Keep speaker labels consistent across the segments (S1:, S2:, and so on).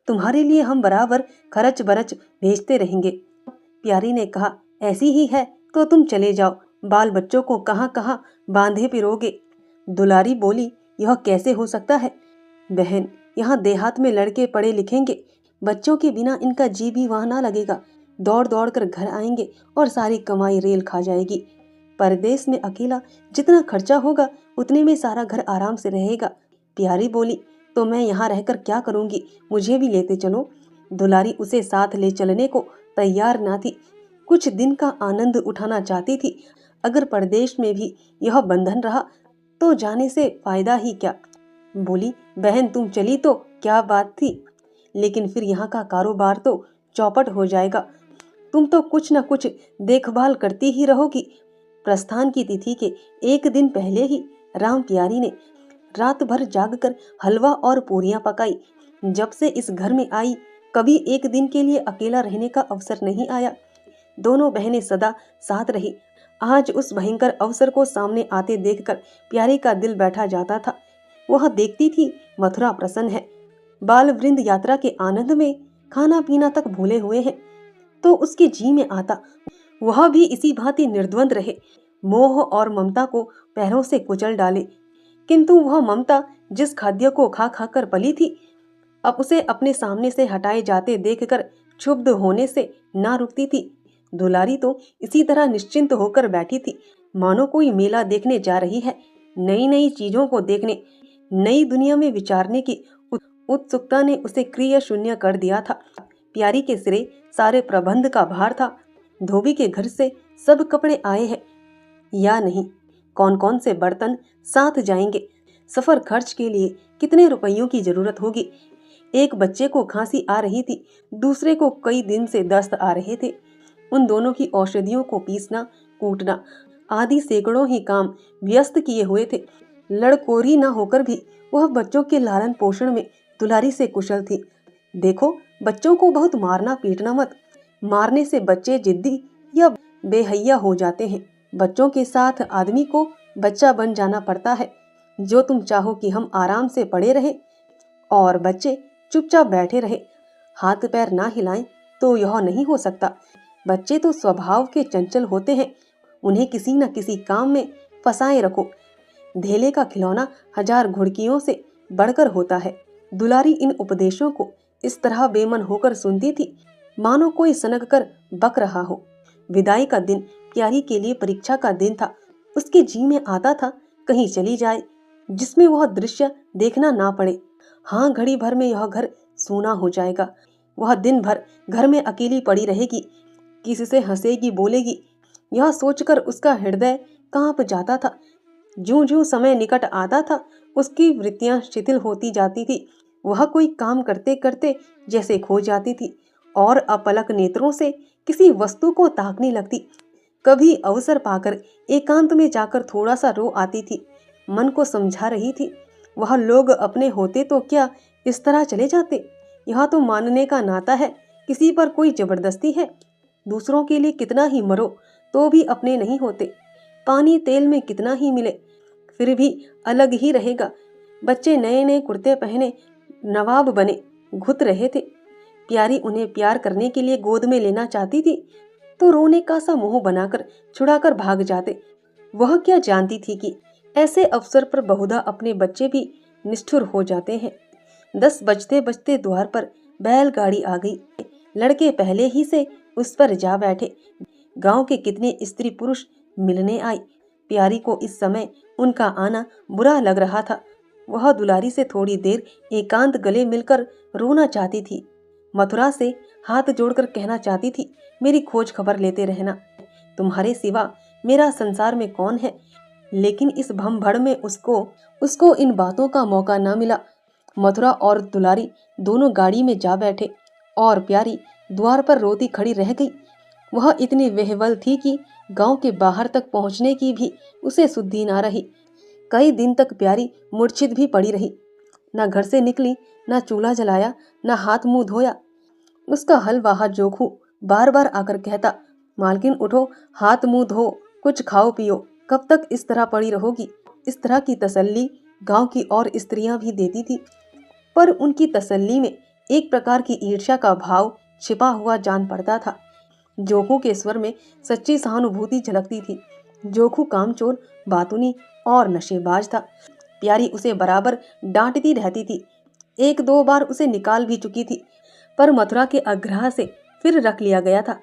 S1: तुम्हारे लिए हम बराबर खर्च बरच भेजते रहेंगे। प्यारी ने कहा, ऐसी ही है तो तुम चले जाओ, बाल बच्चों को कहाँ कहाँ बांधे फिरोगे। दुलारी बोली, यह कैसे हो सकता है बहन, यहाँ देहात में लड़के पढ़े लिखेंगे, बच्चों के बिना इनका जी भी वहाँ ना लगेगा, दौड़ दौड़ कर घर आएंगे और सारी कमाई रेल खा जाएगी। परदेश में अकेला जितना खर्चा होगा उतने में सारा घर आराम से रहेगा। प्यारी बोली, तो मैं यहाँ रहकर क्या करूँगी, मुझे भी लेते चलो। दुलारी उसे साथ ले चलने को तैयार ना थी, कुछ दिन का आनंद उठाना चाहती थी। अगर परदेश में भी यह बंधन रहा तो जाने से फायदा ही क्या। बोली, बहन तुम चली तो क्या बात थी, लेकिन फिर यहाँ का कारोबार तो चौपट हो जाएगा। तुम तो कुछ न कुछ देखभाल करती ही रहोगी। प्रस्थान की तिथि के एक दिन पहले ही राम प्यारी ने रात भर जागकर हलवा और पूरियां पकाई। जब से इस घर में आई कभी एक दिन के लिए अकेला रहने का अवसर नहीं आया। दोनों बहनें सदा साथ रही। आज उस भयंकर अवसर को सामने आते देखकर प्यारी का दिल बैठा जाता था। वह देखती थी मथुरा प्रसन्न है, बाल वृंद यात्रा के आनंद में खाना पीना तक भूले हुए हैं, तो उसके जी में आता वह भी इसी भांति निर्द्वंद रहे, मोह और ममता को पैरों से कुचल डाले। किंतु वह ममता जिस खाद्य को खा खा कर पली थी, अब उसे अपने सामने से हटाए जाते देखकर क्षुब्ध होने से ना रुकती थी। दुलारी तो इसी तरह निश्चिंत होकर बैठी थी, मानो कोई मेला देखने जा रही है। नई नई चीजों को देखने, नई दुनिया में विचारने की उत्सुकता ने उसे क्रिया शून्य कर दिया था। प्यारी के सिरे सारे प्रबंध का भार था। धोबी के घर से सब कपड़े आए हैं या नहीं, कौन कौन से बर्तन साथ जाएंगे, सफर खर्च के लिए कितने रुपयों की जरूरत होगी। एक बच्चे को खांसी आ रही थी, दूसरे को कई दिन से दस्त आ रहे थे। उन दोनों की औषधियों को पीसना कूटना आदि सैकड़ों ही काम व्यस्त किए हुए थे। लड़कोरी न होकर भी वह बच्चों के लालन पोषण में दुलारी से कुशल थी। देखो, बच्चों को बहुत मारना पीटना मत, मारने से बच्चे जिद्दी या बेहैया हो जाते हैं। बच्चों के साथ आदमी को बच्चा बन जाना पड़ता है। जो तुम चाहो कि हम आराम से पड़े रहे और बच्चे चुपचाप बैठे रहे, हाथ पैर ना हिलाएं, तो यह नहीं हो सकता। बच्चे तो स्वभाव के चंचल होते हैं, उन्हें किसी न किसी काम में फंसाए रखो। धेले का खिलौना 1000 घुड़कियों से बढ़कर होता है। दुलारी इन उपदेशों को इस तरह बेमन होकर सुनती थी मानो कोई सनक कर बक रहा हो। विदाई का दिन प्यारी के लिए परीक्षा का दिन था। उसके जी में आता था कहीं चली जाए जिसमें वह दृश्य देखना ना पड़े। हाँ, घड़ी भर में यह घर सूना हो जाएगा। वह दिन भर घर में अकेली पड़ी रहेगी, किसी से हंसेगी बोलेगी। यह सोचकर उसका हृदय कांप जाता था। ज्यों ज्यों समय निकट आता था उसकी वृत्तियां शिथिल होती जाती थी। वह कोई काम करते करते जैसे खो जाती थी और अपलक नेत्रों से किसी वस्तु को ताकने लगती। कभी अवसर पाकर एकांत में जाकर थोड़ा सा रो आती थी। मन को समझा रही थी, वह लोग अपने होते तो क्या इस तरह चले जाते। यह तो मानने का नाता है, किसी पर कोई जबरदस्ती है। दूसरों के लिए कितना ही मरो तो भी अपने नहीं होते। पानी तेल में कितना ही मिले फिर भी अलग ही रहेगा। बच्चे नए नए कुर्ते पहने नवाब बने घुत रहे थे। प्यारी उन्हें प्यार करने के लिए गोद में लेना चाहती थी तो रोने का सा मुंह बनाकर छुड़ाकर भाग जाते। वह क्या जानती थी कि ऐसे अवसर पर बहुधा अपने बच्चे भी निष्ठुर हो जाते हैं। 10 बजते बजते द्वार पर बैलगाड़ी आ गई। लड़के पहले ही से उस पर जा बैठे। गांव के कितने स्त्री पुरुष मिलने आए। प्यारी को इस समय उनका आना बुरा लग रहा था। वह दुलारी से थोड़ी देर एकांत गले मिलकर रोना चाहती थी। मथुरा से हाथ जोड़कर कहना चाहती थी, मेरी खोज खबर लेते रहना, तुम्हारे सिवा मेरा संसार में कौन है। लेकिन इस भमभड़ में उसको इन बातों का मौका न मिला। मथुरा और दुलारी दोनों गाड़ी में जा बैठे और प्यारी द्वार पर रोती खड़ी रह गई। वह इतनी वेहवल थी कि गांव के बाहर तक पहुंचने की भी उसे सुद्धि ना रही। कई दिन तक प्यारी मूर्छित भी पड़ी रही। न घर से निकली, न चूल्हा जलाया, न हाथ मुंह धोया। उसका हलवाहा जोखू बार बार आकर कहता, मालकिन उठो, हाथ मुंह धो, कुछ खाओ पियो, कब तक इस तरह पड़ी रहोगी। इस तरह की तसल्ली गांव की और स्त्रियां भी देती थी, पर उनकी तसल्ली में एक प्रकार की ईर्ष्या का भाव छिपा हुआ जान पड़ता था। जोखू के स्वर में सच्ची सहानुभूति झलकती थी। जोखू कामचोर, बातूनी और नशेबाज था। प्यारी उसे बराबर डांटती रहती थी। एक दो बार उसे निकाल भी चुकी थी, पर मथुरा के आग्रह से फिर रख लिया गया था।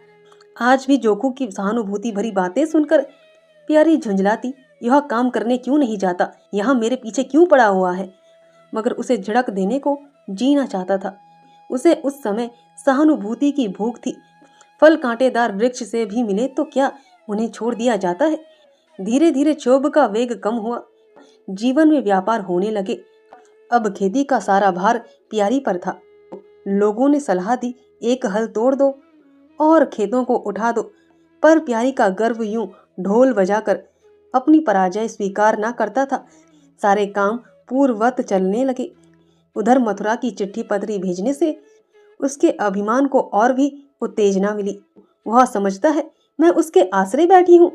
S1: आज भी जोखू की सहानुभूति भरी बातें सुनकर प्यारी झुंझलाती, यह काम करने क्यों नहीं जाता, यहाँ मेरे पीछे क्यों पड़ा हुआ है। मगर उसे झड़क देने को जीना चाहता था। उसे उस समय सहानुभूति की भूख थी। फल कांटेदार वृक्ष से भी मिले तो क्या उन्हें छोड़ दिया जाता है। धीरे धीरे क्षोभ का वेग कम हुआ। जीवन में व्यापार होने लगे। अब खेती का सारा भार प्यारी पर था। लोगों ने सलाह दी, एक हल तोड़ दो और खेतों को उठा दो, पर प्यारी का गर्व यूं ढोल बजाकर अपनी पराजय स्वीकार ना करता था। सारे काम पूर्ववत चलने लगे। उधर मथुरा की चिट्ठी पत्री भेजने से उसके अभिमान को और भी उत्तेजना मिली। वह समझता है मैं उसके आसरे बैठी हूँ।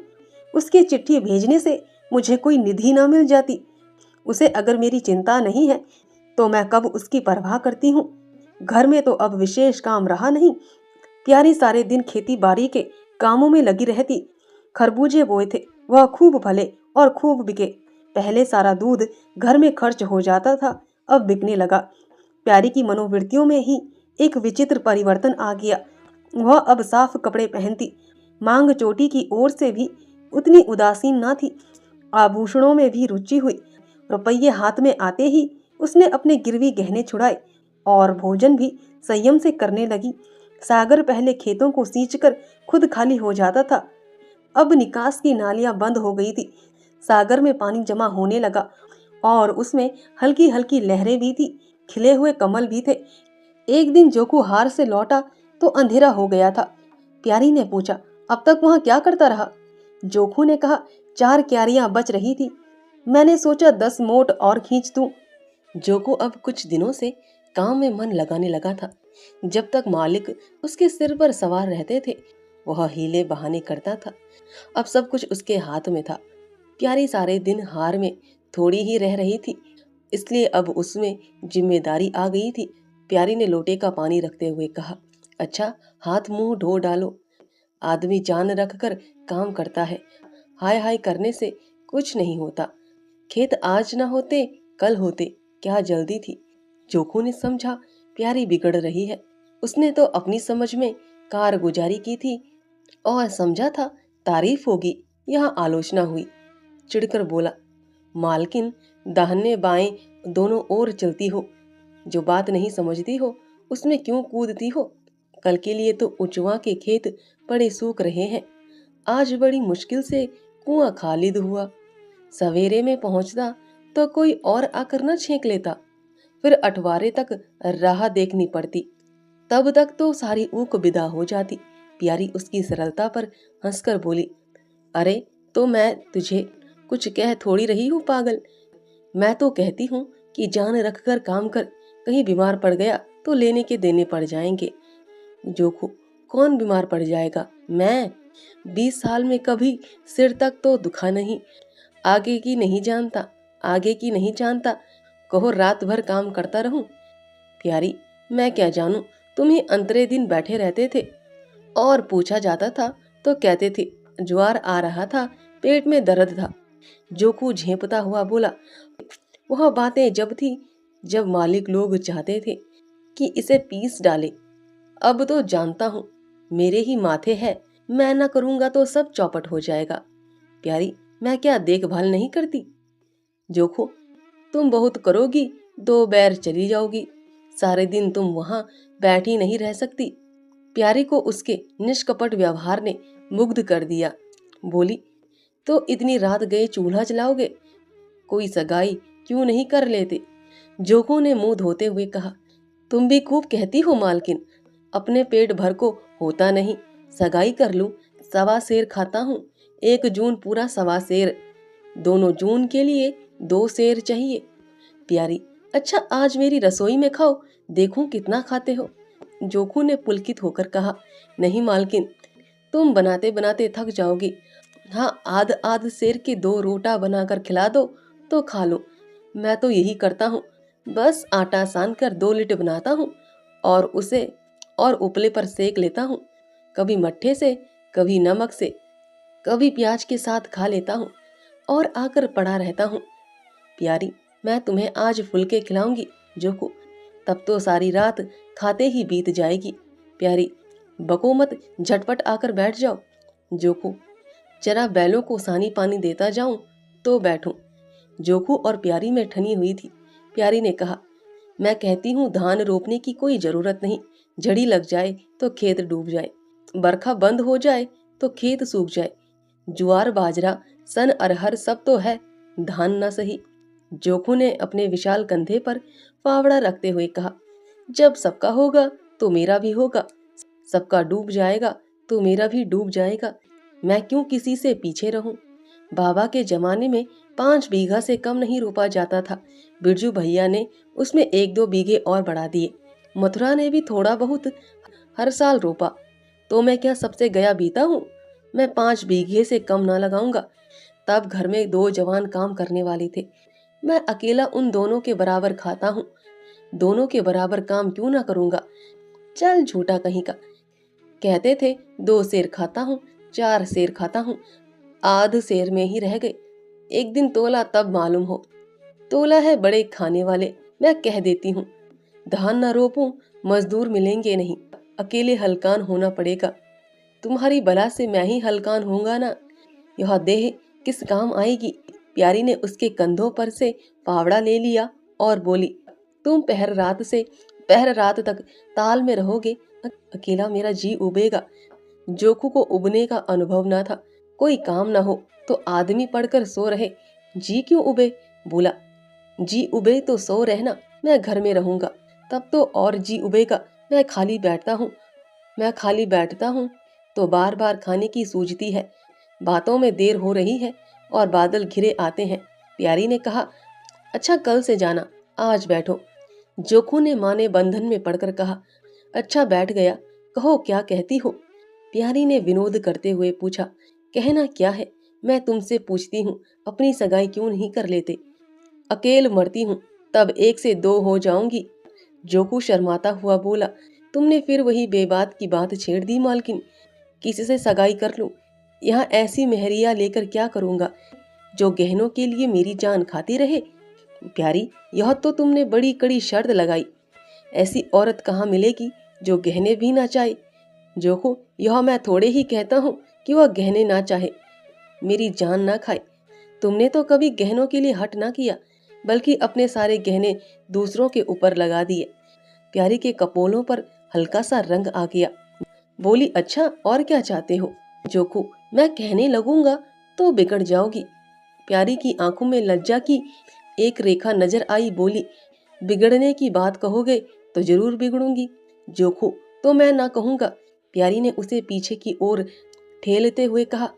S1: उसके चिट्ठी भेजने से मुझे कोई निधि न मिल जाती। उसे अगर मेरी चिंता नहीं है तो मैं कब उसकी परवाह करती हूँ। घर में तो अब विशेष काम रहा नहीं। प्यारी सारे दिन खेती बाड़ी के कामों में लगी रहती। खरबूजे बोए थे, वह खूब फले और खूब बिके। पहले सारा दूध घर में खर्च हो जाता था, अब बिकने लगा। प्यारी की मनोवृत्तियों में ही एक विचित्र परिवर्तन आ गया। वह अब साफ कपड़े पहनती, मांग चोटी की ओर से भी उतनी उदासीन ना थी। आभूषणों में भी रुचि हुई। रुपये हाथ में आते ही उसने अपने गिरवी गहने छुड़ाए और भोजन भी संयम से करने लगी। सागर पहले खेतों को सींचकर खुद खाली हो जाता था, अब निकास की नालियां बंद हो गई थी। सागर में पानी जमा होने लगा और उसमें हल्की हल्की लहरें भी थी। खिले हुए कमल भी थे। एक दिन जोकू हार से लौटा तो अंधेरा हो गया था। प्यारी ने पूछा, अब तक वहां क्या करता रहा? जोखू ने कहा, 4 क्यारियां बच रही थी, मैंने सोचा 10 मोट और खींच दूं। जोकू अब कुछ दिनों से काम में मन लगाने लगा था। जब तक मालिक उसके सिर पर सवार रहते थे वह हीले बहाने करता था। अब सब कुछ उसके हाथ में था। प्यारी सारे दिन हार में थोड़ी ही रह रही थी, इसलिए अब उसमें जिम्मेदारी आ गई थी। प्यारी ने लोटे का पानी रखते हुए कहा, अच्छा हाथ मुंह धो डालो। आदमी जान रख कर काम करता है, हाय हाय करने से कुछ नहीं होता। खेत आज न होते कल होते, क्या जल्दी थी। जोखू ने समझा प्यारी बिगड़ रही है। उसने तो अपनी समझ में कारगुजारी की थी और समझा था तारीफ होगी, यहाँ आलोचना हुई। चिढ़कर बोला, मालकिन दाहिने बाएं दोनों ओर चलती हो, जो बात नहीं समझती हो उसमें क्यों कूदती हो। कल के लिए तो उचवा के खेत पड़े सूख रहे हैं। आज बड़ी मुश्किल से कुआं खालिद हुआ। सवेरे में पहुंचता तो कोई और आकर न छेक लेता, फिर अठवारे तक राह देखनी पड़ती, तब तक तो सारी ऊक विदा हो जाती। प्यारी उसकी सरलता पर हंसकर बोली, अरे तो मैं तुझे कुछ कह थोड़ी रही हूँ पागल। मैं तो कहती हूँ कि जान रख कर काम कर, कहीं बीमार पड़ गया तो लेने के देने पड़ जाएंगे। जोखू, कौन बीमार पड़ जाएगा? मैं 20 साल में कभी सिर तक तो दुखा नहीं। आगे की नहीं जानता, आगे की नहीं जानता, कहो रात भर काम करता रहूं। प्यारी, मैं क्या जानूं, तुम ही अंतरे दिन बैठे रहते थे और पूछा जाता था तो कहते थे ज्वार आ रहा था, पेट में दर्द था। जोकू झेंपता हुआ बोला, वह बातें जब थी जब मालिक लोग चाहते थे कि इसे पीस डाले। अब तो जानता हूँ मेरे ही माथे है, मैं न करूंगा तो सब चौपट हो जाएगा। प्यारी, मैं क्या देखभाल नहीं करती? जोखो, तुम बहुत करोगी 2 बैर चली जाओगी, सारे दिन तुम वहां बैठी नहीं रह सकती। प्यारी को उसके निष्कपट व्यवहार ने मुग्ध कर दिया। बोली, तो इतनी रात गए चूल्हा जलाओगे? कोई सगाई क्यों नहीं कर लेते? जोखो ने मुंह धोते हुए कहा, तुम भी खूब कहती हो मालकिन, अपने पेट भर को होता नहीं, सगाई कर लूं, 1.25 सेर खाता हूँ, 1 जून पूरा 1.25 सेर, दोनों जून के लिए 2 सेर चाहिए। प्यारी, अच्छा आज मेरी रसोई में खाओ, देखूं कितना खाते हो। जोखू ने पुलकित होकर कहा, नहीं मालकिन, तुम बनाते बनाते थक जाओगी। हाँ, आध आध सेर के 2 रोटा बनाकर खिला दो तो खा लो। मैं तो यही करता हूँ, बस आटा सान कर 2 लिट बनाता हूँ और उसे और उपले पर सेक लेता हूँ। कभी मट्ठे से, कभी नमक से, कभी प्याज के साथ खा लेता हूँ और आकर पड़ा रहता हूँ। प्यारी, मैं तुम्हें आज फुलके खिलाऊंगी जोकू, तब तो सारी रात खाते ही बीत जाएगी। प्यारी, बको मत, झटपट आकर बैठ जाओ। जोकू, जरा बैलों को सानी पानी देता जाऊं तो बैठूं। जोकू और प्यारी में ठनी हुई थी। प्यारी ने कहा, मैं कहती हूँ धान रोपने की कोई जरूरत नहीं, झड़ी लग जाए तो खेत डूब जाए, बरखा बंद हो जाए तो खेत सूख जाए, ज्वार बाजरा सन अरहर सब तो है, धान न सही। जोकू ने अपने विशाल कंधे पर फावड़ा रखते हुए कहा, जब सबका होगा तो मेरा भी होगा, सबका डूब जाएगा तो मेरा भी डूब जाएगा। मैं क्यों किसी से पीछे रहूं? बाबा के जमाने में 5 बीघा से कम नहीं रोपा जाता था। बिरजू भैया ने उसमें 1-2 बीघे और बढ़ा दिए। मथुरा ने भी थोड़ा बहुत हर साल रोपा। तो मैं क्या सबसे गया बीता हूँ? मैं 5 बीघे से कम ना लगाऊंगा। तब घर में 2 जवान काम करने वाले थे। मैं अकेला उन दोनों के बराबर खाता हूँ। दोनों के बराबर काम क्यों ना करूंगा? चल झूठा कहीं का। कहते थे 2 सेर खाता हूँ, 4 सेर खाता हूँ, आध सेर में ही रह गए। एक दिन तोला तब मालूम हो। तोला है बड़े खाने वाले, मैं कह देती हूँ। धान न रोपूं, मजदूर मिलेंगे नहीं, अकेले हलकान होना पड़ेगा। तुम्हारी बला से मैं ही हलकान होऊंगा ना, यह देह किस काम आएगी? प्यारी ने उसके कंधों पर से फावड़ा ले लिया और बोली, तुम पहर रात तक ताल में रहोगे, अकेला मेरा जी उबेगा। जोकू को उबने का अनुभव न था। कोई काम न हो तो आदमी पड़कर सो रहे, जी क्यों उबे? बोला, जी उबे तो सो रहना, मैं घर में रहूंगा, तब तो और जी उबेगा। मैं खाली बैठता हूँ तो बार बार खाने की सूझती है। बातों में देर हो रही है और बादल घिरे आते हैं। प्यारी ने कहा, अच्छा कल से जाना, आज बैठो। जोखू ने माँ ने बंधन में पड़कर कहा, अच्छा बैठ गया, कहो क्या कहती हो? प्यारी ने विनोद करते हुए पूछा, कहना क्या है? मैं तुमसे पूछती हूँ, अपनी सगाई क्यों नहीं कर लेते? अकेल मरती हूँ, तब 1 से 2 हो जाऊंगी। जोकू शर्माता हुआ बोला, तुमने फिर वही बेबात की बात छेड़ दी मालकिन, किसी से सगाई कर लूं? यहाँ ऐसी मेहरिया लेकर क्या करूंगा जो गहनों के लिए मेरी जान खाती रहे? प्यारी, यह तो तुमने बड़ी कड़ी शर्त लगाई। ऐसी औरत कहाँ मिलेगी जो गहने भी ना चाहे? जोखू, यह मैं थोड़े ही कहता हूँ कि वह गहने ना चाहे, मेरी जान ना खाए। तुमने तो कभी गहनों के लिए हट ना किया, बल्कि अपने सारे गहने दूसरों के ऊपर लगा दिए। प्यारी के कपोलों पर हल्का सा रंग आ गया। बोली, अच्छा और क्या चाहते हो? जोखू, मैं कहने लगूंगा तो बिगड़ जाओगी। प्यारी की आंखों में लज्जा की एक रेखा नजर आई। बोली, बिगड़ने की बात कहोगे तो जरूर बिगड़ूंगी। जोखू, तो मैं ना कहूंगा। प्यारी ने उसे पीछे की ओर ठेलते हुए कहा,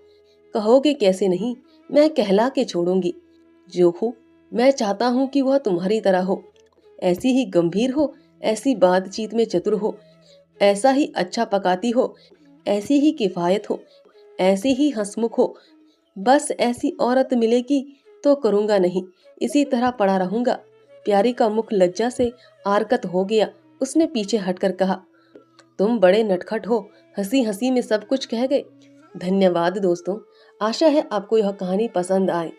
S1: कहोगे कैसे नहीं, मैं कहला के छोड़ूंगी। जोखू, मैं चाहता हूँ कि वह तुम्हारी तरह हो, ऐसी ही गंभीर हो, ऐसी बातचीत में चतुर हो, ऐसा ही अच्छा पकाती हो, ऐसी ही किफायत हो, ऐसी ही हंसमुख हो। बस ऐसी औरत मिलेगी तो करूंगा नहीं, इसी तरह पड़ा रहूंगा। प्यारी का मुख लज्जा से आरकत हो गया। उसने पीछे हटकर कहा, तुम बड़े नटखट हो, हंसी हंसी में सब कुछ कह गए। धन्यवाद दोस्तों, आशा है आपको यह कहानी पसंद आए।